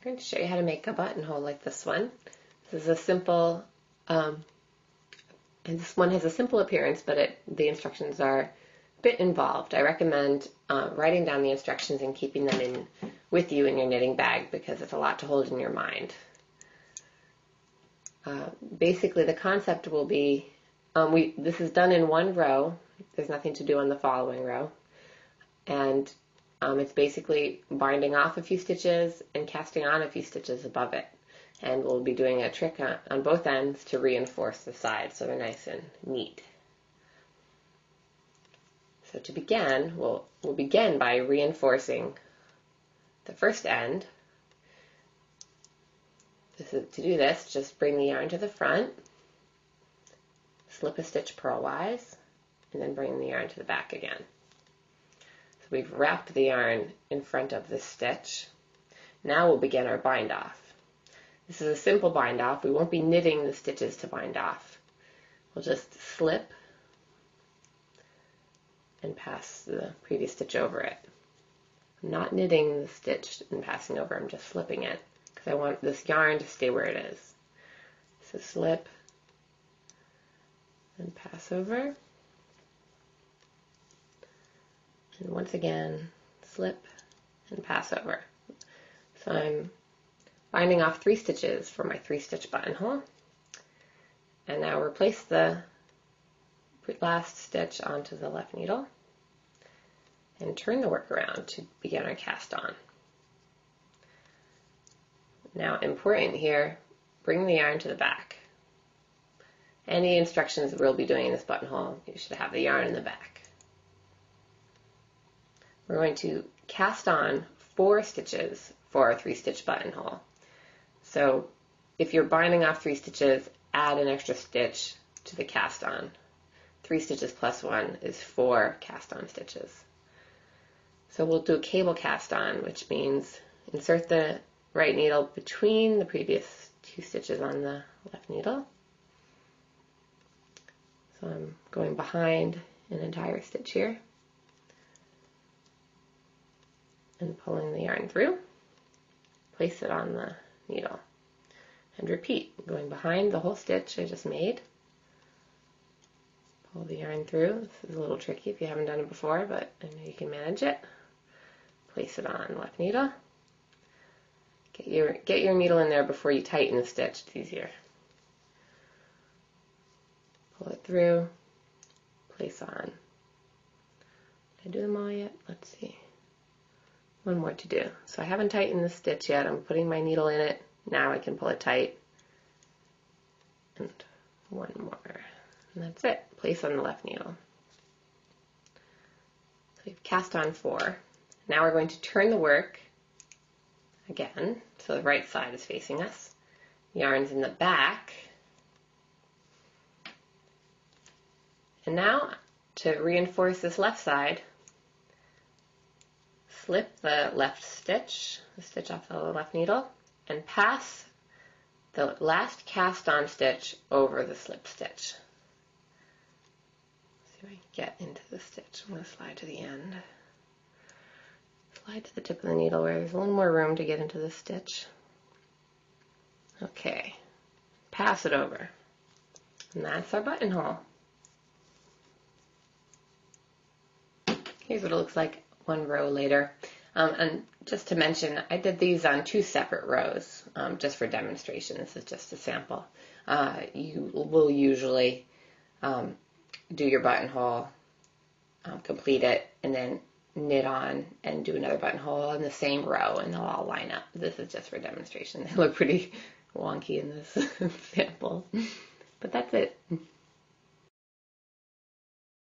I'm going to show you how to make a buttonhole like this one. This is a simple, and this one has a simple appearance, but the instructions are a bit involved. I recommend writing down the instructions and keeping them with you in your knitting bag because it's a lot to hold in your mind. Basically, the concept will be, this is done in one row. There's nothing to do on the following row. And it's basically binding off a few stitches and casting on a few stitches above it. And we'll be doing a trick on both ends to reinforce the sides so they're nice and neat. So to begin, we'll begin by reinforcing the first end. To do this, just bring the yarn to the front, slip a stitch purlwise, and then bring the yarn to the back again. So we've wrapped the yarn in front of this stitch. Now we'll begin our bind off. This is a simple bind off. We won't be knitting the stitches to bind off. We'll just slip and pass the previous stitch over it. I'm not knitting the stitch and passing over, I'm just slipping it because I want this yarn to stay where it is. So slip and pass over. And once again, slip and pass over. So I'm binding off 3 stitches for my 3-stitch buttonhole. And now replace the last stitch onto the left needle and turn the work around to begin our cast on. Now, important here, bring the yarn to the back. Any instructions that we'll be doing in this buttonhole, you should have the yarn in the back. We're going to cast on 4 stitches for our 3-stitch buttonhole. So if you're binding off 3 stitches, add an extra stitch to the cast on. 3 stitches plus 1 is 4 cast on stitches. So we'll do a cable cast on, which means insert the right needle between the previous 2 stitches on the left needle. So I'm going behind an entire stitch here and pulling the yarn through. Place it on the needle and repeat, going behind the whole stitch I just made. Pull the yarn through. This is a little tricky if you haven't done it before, but I know you can manage it. Place it on left needle. Get your needle in there before you tighten the stitch. It's easier. Pull it through. Place on. Did I do them all yet? Let's see. One more to do. So I haven't tightened the stitch yet. I'm putting my needle in it. Now I can pull it tight. And one more. And that's it. Place on the left needle. So we've cast on 4. Now we're going to turn the work again, so the right side is facing us. Yarn's in the back. And now, to reinforce this left side, slip the left stitch, the stitch off the left needle, and pass the last cast on stitch over the slip stitch. See if I can get into the stitch. I'm going to slide to the end. Slide to the tip of the needle where there's a little more room to get into the stitch. Okay, pass it over. And that's our buttonhole. Here's what it looks like one row later. And just to mention, I did these on 2 separate rows, just for demonstration. This is just a sample. You will usually do your buttonhole, complete it, and then knit on and do another buttonhole in the same row, and they'll all line up. This is just for demonstration. They look pretty wonky in this sample, but that's it.